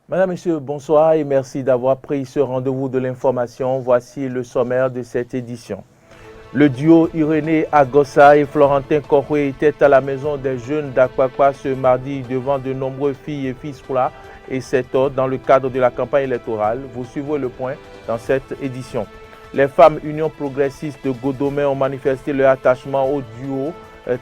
Madame, Monsieur, bonsoir et merci d'avoir pris ce rendez-vous de l'information. Voici le sommaire de cette édition. Le duo Irénée Agossa et Florentin Korwe étaient à la maison des jeunes d'Akwakwa ce mardi devant de nombreuses filles et fils Froula et cet ordre dans le cadre de la campagne électorale. Vous suivez le point dans cette édition. Les femmes Union progressiste de Godomé ont manifesté leur attachement au duo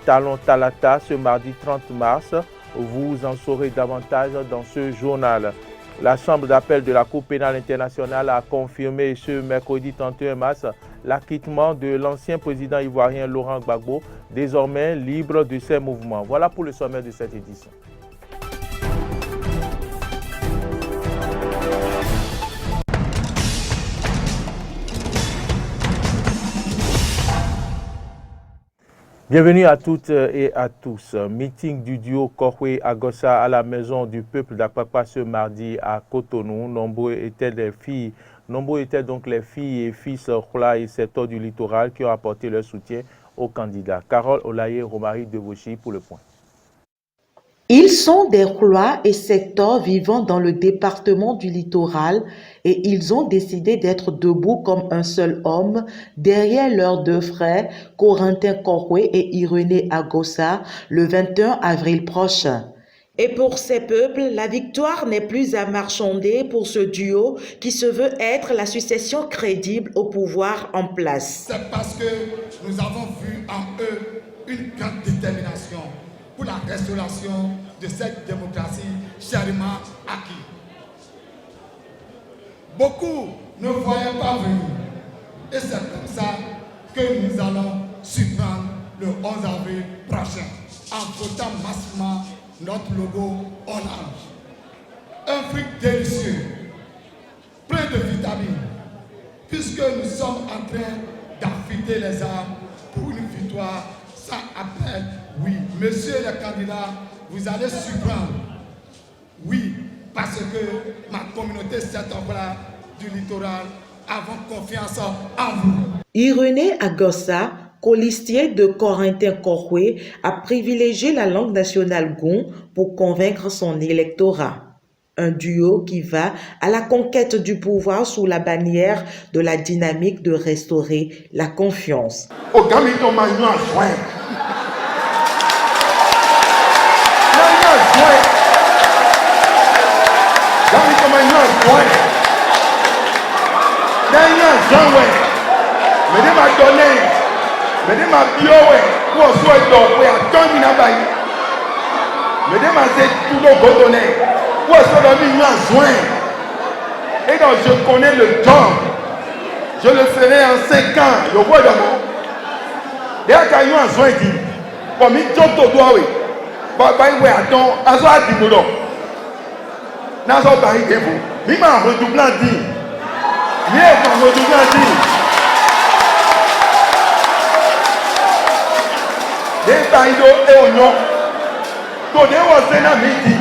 Talon Talata ce mardi 30 mars. Vous en saurez davantage dans ce journal. La Chambre d'appel de la Cour pénale internationale a confirmé ce mercredi 31 mars l'acquittement de l'ancien président ivoirien Laurent Gbagbo, désormais libre de ses mouvements. Voilà pour le sommaire de cette édition. Bienvenue à toutes et à tous. Meeting du duo Korwe Agossa à la maison du peuple d'Akwakwa ce mardi à Cotonou. Nombreux étaient donc les filles et fils Khoula et secteurs du littoral qui ont apporté leur soutien aux candidats. Carole Olaye, Romary Devoshi pour le point. Ils sont des Khoulois et secteurs vivant dans le département du littoral et ils ont décidé d'être debout comme un seul homme derrière leurs deux frères, Corentin Korwe et Irénée Agossa, le 21 avril prochain. Et pour ces peuples, la victoire n'est plus à marchander pour ce duo qui se veut être la succession crédible au pouvoir en place. C'est parce que nous avons vu en eux une grande détermination pour la restauration de cette démocratie chèrement acquise. Beaucoup ne voyaient pas venir. Et c'est comme ça que nous allons surprendre le 11 avril prochain en votant massivement notre logo orange. Un fruit délicieux, plein de vitamines, puisque nous sommes en train d'affûter les armes pour une victoire sans appel. Oui, messieurs les candidats, vous allez surprendre. Oui, parce que ma communauté sectorielle du littoral avons confiance en vous. Irénée Agossa, colistier de Corentin Korwe, a privilégié la langue nationale Gon pour convaincre son électorat. Un duo qui va à la conquête du pouvoir sous la bannière de la dynamique de restaurer la confiance. Et donc je connais le temps. Je le ferai en 5 ans. Le roi d'abord. Dès qu'il y a un soin dit, comme il tombe au doigt, oui. Il attend, à soi dit nous. N'a pas parlé de vous. Il m'a redoublant dit. Il m'a redoublant dit. Des taïdos et oignons. Quand on s'est dit,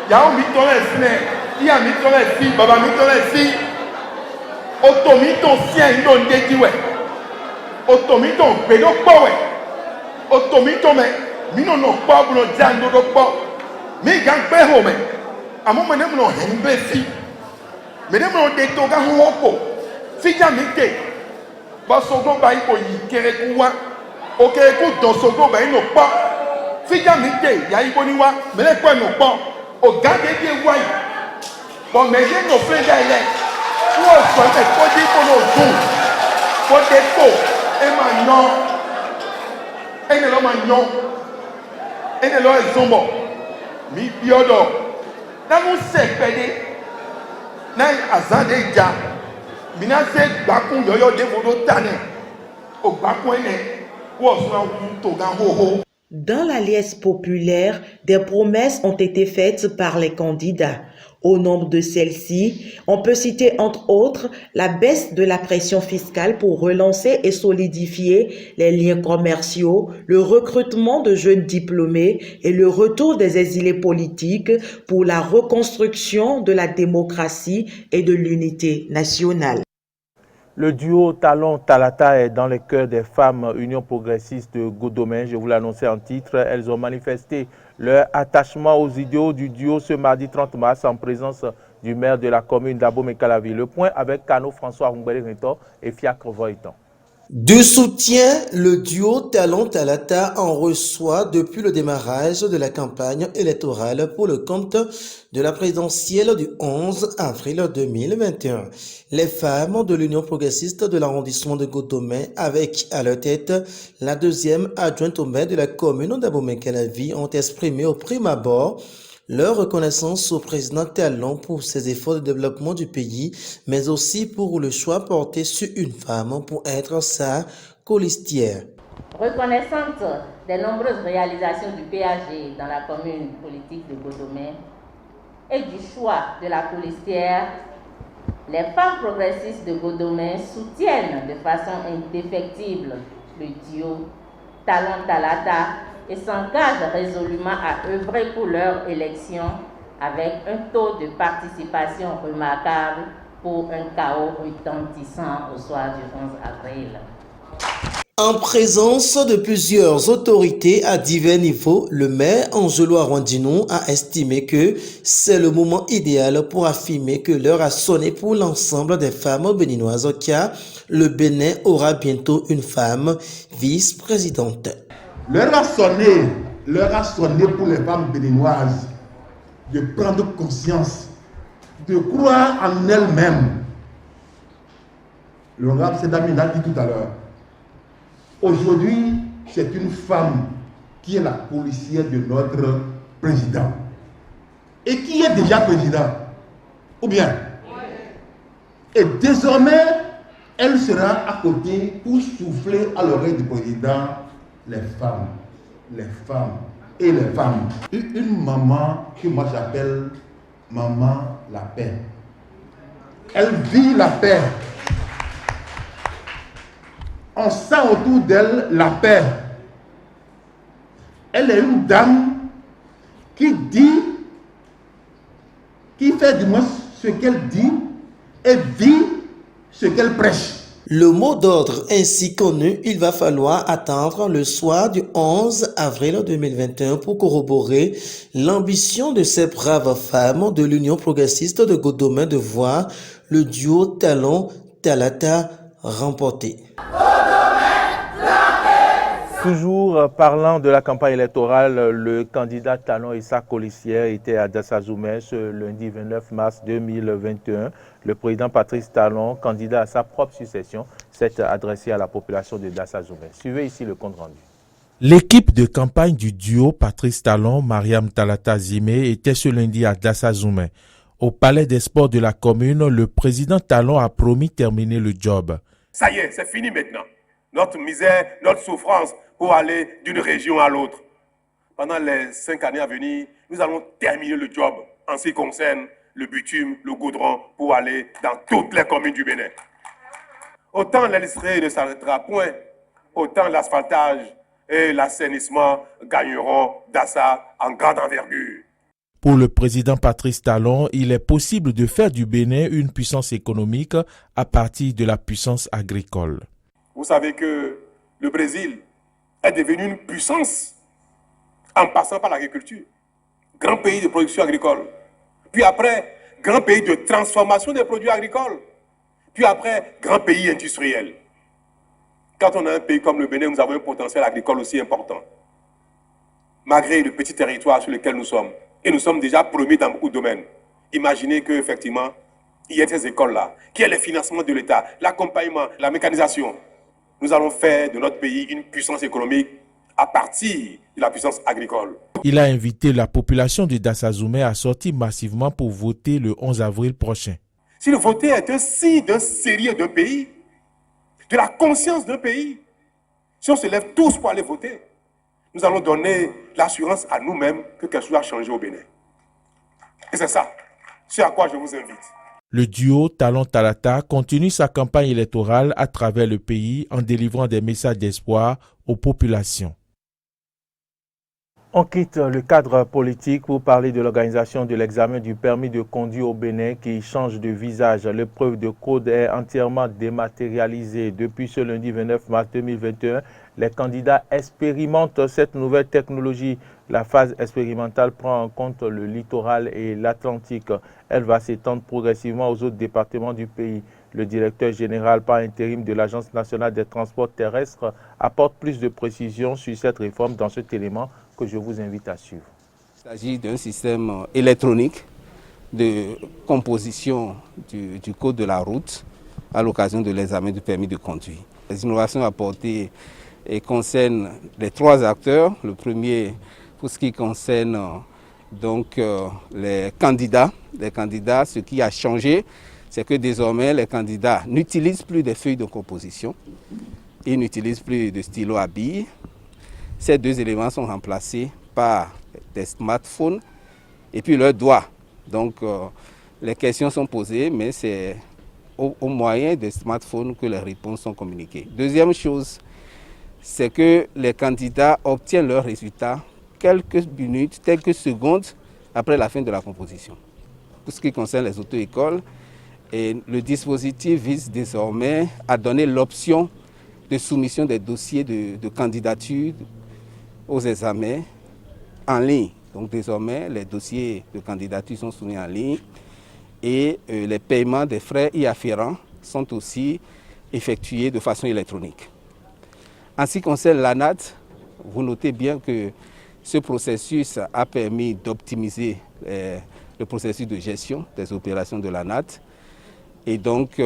il y a un miton les fenêtres, il y a un miton les filles, baba miton les filles. Automiton sien, il donne des diouets. Automiton, pédo powe. Automiton, mais, mino no pas pour le dire, no pas. Mais gang pého, mais, à mon moment, nous avons un béfi. Mais nous avons des togas ou fija mite. Parce que nous avons y kérékoua. Ok, écoute, dans ce groupe, il n'y a pas. Fija mite, il y a Iboniwa, mais les points n'ont pas. Au garde des voyous. Bon, mais j'ai nos frères d'ailleurs. Où on soit, mais faut dire pour nos jours. Pour des faux. Et maintenant, et ne l'homme non. Et ne l'homme zombo. Mi biodo. N'a nous s'est pédé. N'a azande ja. Mina se bakun yoyo de vodo tane. Au bakun ne. Où on soit un togan ho ho. Dans la liesse populaire, des promesses ont été faites par les candidats. Au nombre de celles-ci, on peut citer entre autres la baisse de la pression fiscale pour relancer et solidifier les liens commerciaux, le recrutement de jeunes diplômés et le retour des exilés politiques pour la reconstruction de la démocratie et de l'unité nationale. Le duo Talon-Talata est dans les cœurs des femmes Union progressiste de Godomè. Je vous l'annonçais en titre. Elles ont manifesté leur attachement aux idéaux du duo ce mardi 30 mars en présence du maire de la commune d'Abomey-Calavi. Le point avec Kano François Rumbele-Rinto et Fiacre Voitan. De soutien, le duo Talon-Talata en reçoit depuis le démarrage de la campagne électorale pour le compte de la présidentielle du 11 avril 2021. Les femmes de l'Union progressiste de l'arrondissement de Godomè, avec à leur tête la deuxième adjointe au maire de la commune d'Abomey-Calavi, ont exprimé au prime abord leur reconnaissance au président Talon pour ses efforts de développement du pays, mais aussi pour le choix porté sur une femme pour être sa colistière. Reconnaissante des nombreuses réalisations du PAG dans la commune politique de Godomè et du choix de la colistière, les femmes progressistes de Godomè soutiennent de façon indéfectible le duo Talon-Talata et s'engagent résolument à œuvrer pour leur élection avec un taux de participation remarquable pour un chaos retentissant au soir du 11 avril. En présence de plusieurs autorités à divers niveaux, le maire Angelo Arwandino a estimé que c'est le moment idéal pour affirmer que l'heure a sonné pour l'ensemble des femmes béninoises car le Bénin aura bientôt une femme vice-présidente. L'heure a sonné pour les femmes béninoises de prendre conscience, de croire en elles-mêmes. L'honorable Sedami l'a dit tout à l'heure. Aujourd'hui, c'est une femme qui est la policière de notre président. Et qui est déjà président. Ou bien? Et désormais, elle sera à côté pour souffler à l'oreille du président les femmes et les femmes. Une maman que moi j'appelle maman la paix. Elle vit la paix. On sent autour d'elle la paix. Elle est une dame qui dit, qui fait du moins ce qu'elle dit et vit ce qu'elle prêche. Le mot d'ordre ainsi connu, il va falloir attendre le soir du 11 avril 2021 pour corroborer l'ambition de ces braves femmes de l'Union progressiste de Godomè de voir le duo Talon-Talata remporter. Toujours parlant de la campagne électorale, le candidat Talon et sa colistière étaient à Dassazoumè ce lundi 29 mars 2021. Le président Patrice Talon, candidat à sa propre succession, s'est adressé à la population de Dassazoumè. Suivez ici le compte rendu. L'équipe de campagne du duo Patrice Talon, Mariam Talata Zimé était ce lundi à Dassazoumè. Au palais des sports de la commune, le président Talon a promis terminer le job. Ça y est, c'est fini maintenant. Notre misère, notre souffrance pour aller d'une région à l'autre. Pendant les 5 années à venir, nous allons terminer le job en ce qui concerne le bitume, le goudron, pour aller dans toutes les communes du Bénin. Autant l'industrie ne s'arrêtera point, autant l'asphaltage et l'assainissement gagneront Dassa en grande envergure. Pour le président Patrice Talon, il est possible de faire du Bénin une puissance économique à partir de la puissance agricole. Vous savez que le Brésil est devenu une puissance en passant par l'agriculture. Grand pays de production agricole. Puis après, grand pays de transformation des produits agricoles. Puis après, grand pays industriel. Quand on a un pays comme le Bénin, nous avons un potentiel agricole aussi important. Malgré le petit territoire sur lequel nous sommes. Et nous sommes déjà premiers dans beaucoup de domaines. Imaginez qu'effectivement, il y a ces écoles-là, qui est le financement de l'État, l'accompagnement, la mécanisation. Nous allons faire de notre pays une puissance économique à partir de la puissance agricole. Il a invité la population de Dassazoumè à sortir massivement pour voter le 11 avril prochain. Si le voter est un signe d'un sérieux d'un pays, de la conscience d'un pays, si on se lève tous pour aller voter, nous allons donner l'assurance à nous-mêmes que quelque chose a changé au Bénin. Et c'est ça, c'est à quoi je vous invite. Le duo Talon-Talata continue sa campagne électorale à travers le pays en délivrant des messages d'espoir aux populations. On quitte le cadre politique pour parler de l'organisation de l'examen du permis de conduire au Bénin qui change de visage. L'épreuve de code est entièrement dématérialisée. Depuis ce lundi 29 mars 2021, les candidats expérimentent cette nouvelle technologie. La phase expérimentale prend en compte le littoral et l'Atlantique. Elle va s'étendre progressivement aux autres départements du pays. Le directeur général par intérim de l'Agence nationale des transports terrestres apporte plus de précisions sur cette réforme dans cet élément que je vous invite à suivre. Il s'agit d'un système électronique de composition du code de la route à l'occasion de l'examen du permis de conduire. Les innovations apportées concernent les trois acteurs. Le premier, pour ce qui concerne donc les candidats. Ce qui a changé, c'est que désormais les candidats n'utilisent plus des feuilles de composition, ils n'utilisent plus de stylo à billes. Ces deux éléments sont remplacés par des smartphones et puis leurs doigts. Donc les questions sont posées, mais c'est au moyen des smartphones que les réponses sont communiquées. Deuxième chose, c'est que les candidats obtiennent leurs résultats quelques minutes, quelques secondes après la fin de la composition. Pour ce qui concerne les auto-écoles, le dispositif vise désormais à donner l'option de soumission des dossiers de candidature aux examens en ligne. Donc désormais, les dossiers de candidature sont soumis en ligne et les paiements des frais y afférents sont aussi effectués de façon électronique. En ce qui concerne l'ANAT, vous notez bien que ce processus a permis d'optimiser le processus de gestion des opérations de l'ANAT et donc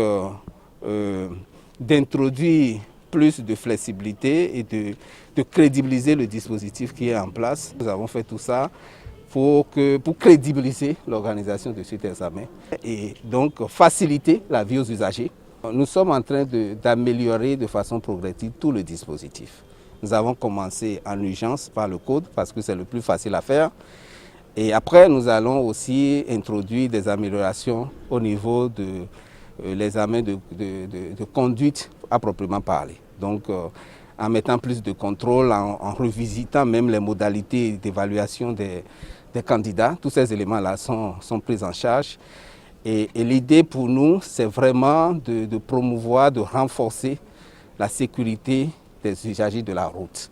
d'introduire plus de flexibilité et de crédibiliser le dispositif qui est en place. Nous avons fait tout ça pour crédibiliser l'organisation de cet examen et donc faciliter la vie aux usagers. Nous sommes en train d'améliorer de façon progressive tout le dispositif. Nous avons commencé en urgence par le code parce que c'est le plus facile à faire. Et après, nous allons aussi introduire des améliorations au niveau de l'examen de conduite à proprement parler. Donc, en mettant plus de contrôle, en revisitant même les modalités d'évaluation des candidats, tous ces éléments-là sont pris en charge. Et l'idée pour nous, c'est vraiment de promouvoir, de renforcer la sécurité des usagers de la route.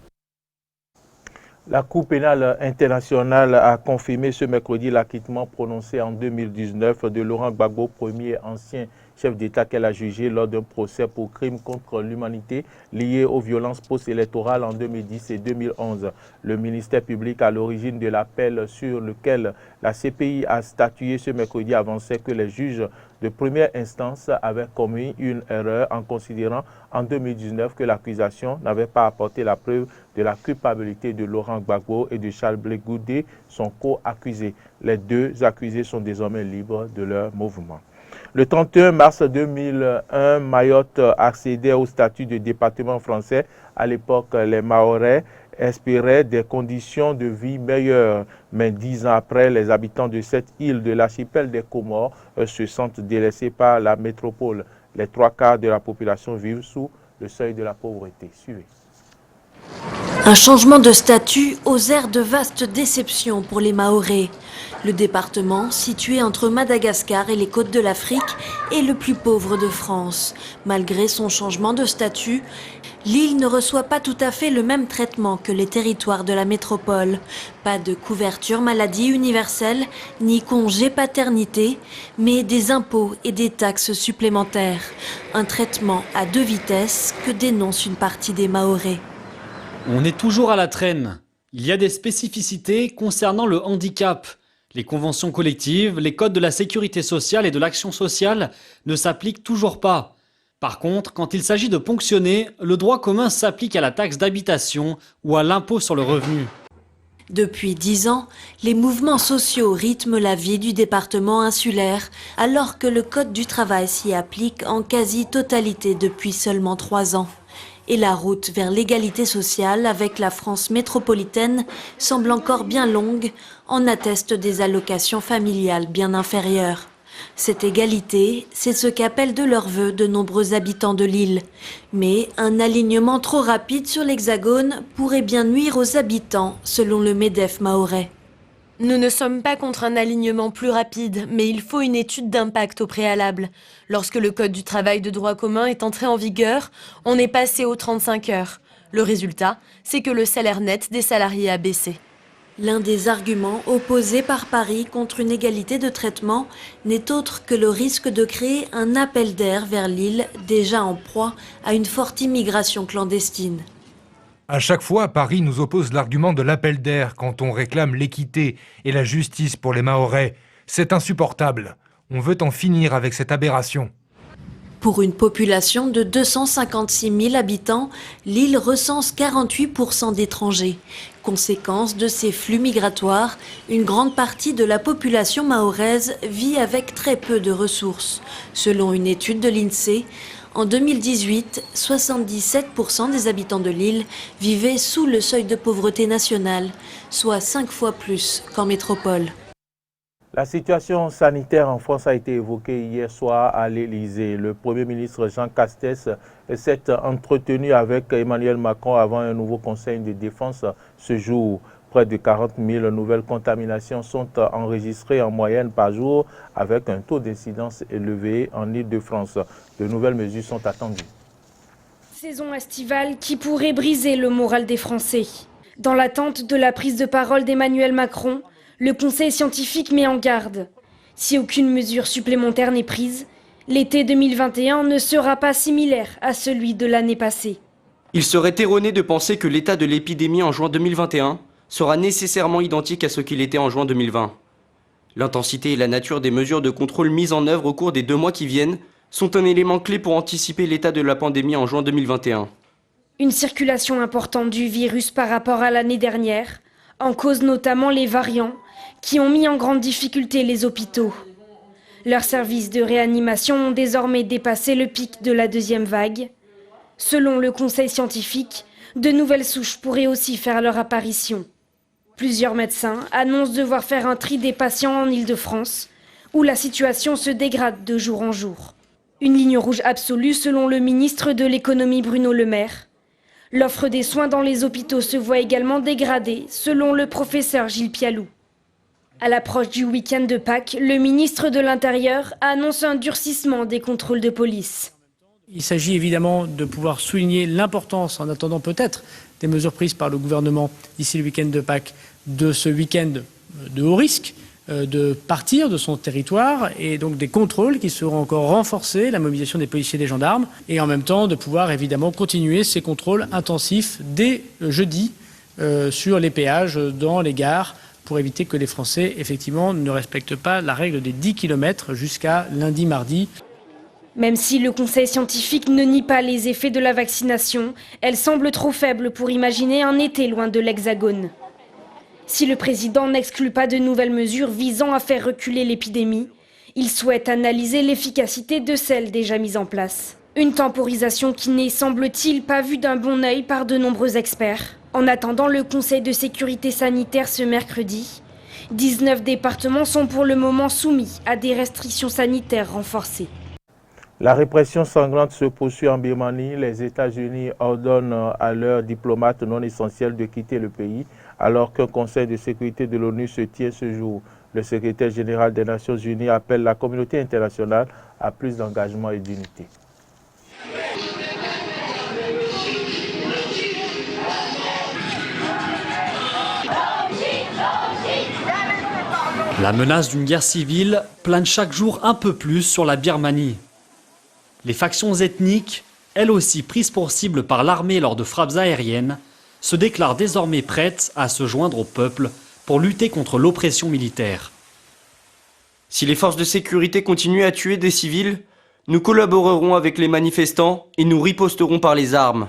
La Cour pénale internationale a confirmé ce mercredi l'acquittement prononcé en 2019 de Laurent Gbagbo, premier ancien chef d'État qu'elle a jugé lors d'un procès pour crimes contre l'humanité liés aux violences post-électorales en 2010 et 2011. Le ministère public à l'origine de l'appel sur lequel la CPI a statué ce mercredi avançait que les juges de première instance avaient commis une erreur en considérant en 2019 que l'accusation n'avait pas apporté la preuve de la culpabilité de Laurent Gbagbo et de Charles Blé Goudé, son co-accusé. Les deux accusés sont désormais libres de leur mouvement. Le 31 mars 2001, Mayotte accédait au statut de département français. À l'époque, les Mahorais espéraient des conditions de vie meilleures. Mais 10 ans après, les habitants de cette île de l'archipel des Comores se sentent délaissés par la métropole. Les 3/4 de la population vivent sous le seuil de la pauvreté. Suivez. Un changement de statut aux airs de vastes déceptions pour les Mahorais. Le département, situé entre Madagascar et les côtes de l'Afrique, est le plus pauvre de France. Malgré son changement de statut, l'île ne reçoit pas tout à fait le même traitement que les territoires de la métropole. Pas de couverture maladie universelle, ni congé paternité, mais des impôts et des taxes supplémentaires. Un traitement à deux vitesses que dénonce une partie des Mahorais. On est toujours à la traîne. Il y a des spécificités concernant le handicap. Les conventions collectives, les codes de la sécurité sociale et de l'action sociale ne s'appliquent toujours pas. Par contre, quand il s'agit de ponctionner, le droit commun s'applique à la taxe d'habitation ou à l'impôt sur le revenu. Depuis 10 ans, les mouvements sociaux rythment la vie du département insulaire, alors que le Code du travail s'y applique en quasi-totalité depuis seulement 3 ans. Et la route vers l'égalité sociale avec la France métropolitaine semble encore bien longue, en attestent des allocations familiales bien inférieures. Cette égalité, c'est ce qu'appellent de leur vœu de nombreux habitants de l'île. Mais un alignement trop rapide sur l'Hexagone pourrait bien nuire aux habitants, selon le MEDEF mahorais. Nous ne sommes pas contre un alignement plus rapide, mais il faut une étude d'impact au préalable. Lorsque le Code du travail de droit commun est entré en vigueur, on est passé aux 35 heures. Le résultat, c'est que le salaire net des salariés a baissé. L'un des arguments opposés par Paris contre une égalité de traitement n'est autre que le risque de créer un appel d'air vers l'île, déjà en proie à une forte immigration clandestine. À chaque fois, Paris nous oppose l'argument de l'appel d'air quand on réclame l'équité et la justice pour les Mahorais. C'est insupportable. On veut en finir avec cette aberration. Pour une population de 256 000 habitants, l'île recense 48% d'étrangers. Conséquence de ces flux migratoires, une grande partie de la population mahoraise vit avec très peu de ressources. Selon une étude de l'INSEE, en 2018, 77% des habitants de l'île vivaient sous le seuil de pauvreté nationale, soit 5 fois plus qu'en métropole. La situation sanitaire en France a été évoquée hier soir à l'Élysée. Le Premier ministre Jean Castex s'est entretenu avec Emmanuel Macron avant un nouveau conseil de défense ce jour. Près de 40 000 nouvelles contaminations sont enregistrées en moyenne par jour avec un taux d'incidence élevé en Île-de-France. De nouvelles mesures sont attendues. Saison estivale qui pourrait briser le moral des Français. Dans l'attente de la prise de parole d'Emmanuel Macron, le Conseil scientifique met en garde. Si aucune mesure supplémentaire n'est prise, l'été 2021 ne sera pas similaire à celui de l'année passée. Il serait erroné de penser que l'état de l'épidémie en juin 2021 sera nécessairement identique à ce qu'il était en juin 2020. L'intensité et la nature des mesures de contrôle mises en œuvre au cours des 2 mois qui viennent sont un élément clé pour anticiper l'état de la pandémie en juin 2021. Une circulation importante du virus par rapport à l'année dernière, en cause notamment les variants, qui ont mis en grande difficulté les hôpitaux. Leurs services de réanimation ont désormais dépassé le pic de la 2e vague. Selon le Conseil scientifique, de nouvelles souches pourraient aussi faire leur apparition. Plusieurs médecins annoncent devoir faire un tri des patients en Île-de-France, où la situation se dégrade de jour en jour. Une ligne rouge absolue selon le ministre de l'économie Bruno Le Maire. L'offre des soins dans les hôpitaux se voit également dégradée, selon le professeur Gilles Pialou. À l'approche du week-end de Pâques, le ministre de l'Intérieur annonce un durcissement des contrôles de police. Il s'agit évidemment de pouvoir souligner l'importance, en attendant peut-être des mesures prises par le gouvernement d'ici le week-end de Pâques, de ce week-end de haut risque, de partir de son territoire et donc des contrôles qui seront encore renforcés, la mobilisation des policiers et des gendarmes, et en même temps de pouvoir évidemment continuer ces contrôles intensifs dès jeudi sur les péages, dans les gares, pour éviter que les Français, effectivement, ne respectent pas la règle des 10 km jusqu'à lundi, mardi. Même si le Conseil scientifique ne nie pas les effets de la vaccination, elle semble trop faible pour imaginer un été loin de l'Hexagone. Si le président n'exclut pas de nouvelles mesures visant à faire reculer l'épidémie, il souhaite analyser l'efficacité de celles déjà mises en place. Une temporisation qui n'est, semble-t-il, pas vue d'un bon œil par de nombreux experts. En attendant le Conseil de sécurité sanitaire ce mercredi, 19 départements sont pour le moment soumis à des restrictions sanitaires renforcées. La répression sanglante se poursuit en Birmanie. Les États-Unis ordonnent à leurs diplomates non essentiels de quitter le pays, alors qu'un conseil de sécurité de l'ONU se tient ce jour. Le secrétaire général des Nations Unies appelle la communauté internationale à plus d'engagement et d'unité. La menace d'une guerre civile plane chaque jour un peu plus sur la Birmanie. Les factions ethniques, elles aussi prises pour cible par l'armée lors de frappes aériennes, se déclarent désormais prêtes à se joindre au peuple pour lutter contre l'oppression militaire. Si les forces de sécurité continuent à tuer des civils, nous collaborerons avec les manifestants et nous riposterons par les armes.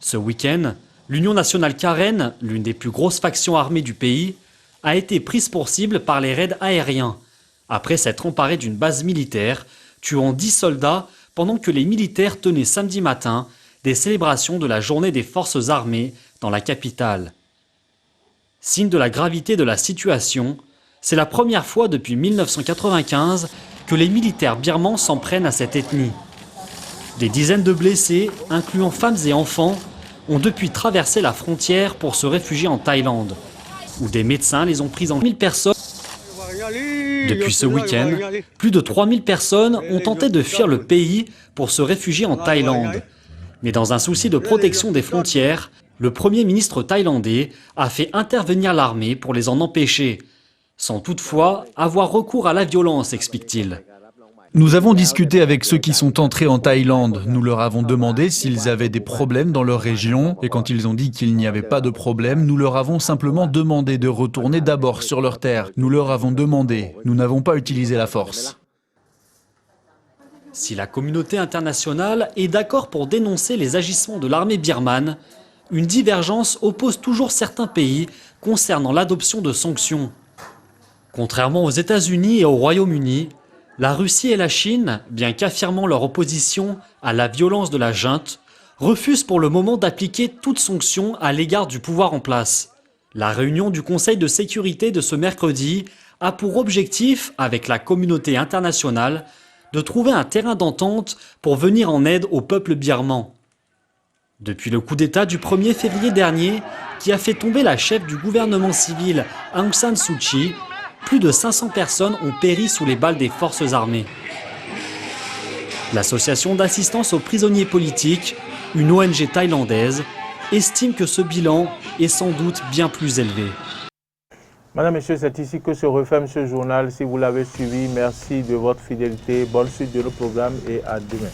Ce week-end, l'Union nationale Karen, l'une des plus grosses factions armées du pays, a été prise pour cible par les raids aériens, après s'être emparée d'une base militaire, tuant 10 soldats pendant que les militaires tenaient samedi matin des célébrations de la journée des forces armées dans la capitale. Signe de la gravité de la situation, c'est la première fois depuis 1995 que les militaires birmans s'en prennent à cette ethnie. Des dizaines de blessés, incluant femmes et enfants, ont depuis traversé la frontière pour se réfugier en Thaïlande, où des médecins les ont pris en 1000 personnes. Depuis ce week-end, plus de 3000 personnes ont tenté de fuir le pays pour se réfugier en Thaïlande. Mais dans un souci de protection des frontières, le Premier ministre thaïlandais a fait intervenir l'armée pour les en empêcher, sans toutefois avoir recours à la violence, explique-t-il. Nous avons discuté avec ceux qui sont entrés en Thaïlande. Nous leur avons demandé s'ils avaient des problèmes dans leur région. Et quand ils ont dit qu'il n'y avait pas de problème, nous leur avons simplement demandé de retourner d'abord sur leur terre. Nous leur avons demandé. Nous n'avons pas utilisé la force. Si la communauté internationale est d'accord pour dénoncer les agissements de l'armée birmane, une divergence oppose toujours certains pays concernant l'adoption de sanctions. Contrairement aux États-Unis et au Royaume-Uni, la Russie et la Chine, bien qu'affirmant leur opposition à la violence de la junte, refusent pour le moment d'appliquer toute sanction à l'égard du pouvoir en place. La réunion du Conseil de sécurité de ce mercredi a pour objectif, avec la communauté internationale, de trouver un terrain d'entente pour venir en aide au peuple birman. Depuis le coup d'État du 1er février dernier, qui a fait tomber la chef du gouvernement civil Aung San Suu Kyi, plus de 500 personnes ont péri sous les balles des forces armées. L'association d'assistance aux prisonniers politiques, une ONG thaïlandaise, estime que ce bilan est sans doute bien plus élevé. Madame, Messieurs, c'est ici que se referme ce journal. Si vous l'avez suivi, merci de votre fidélité. Bonne suite de nos programmes et à demain.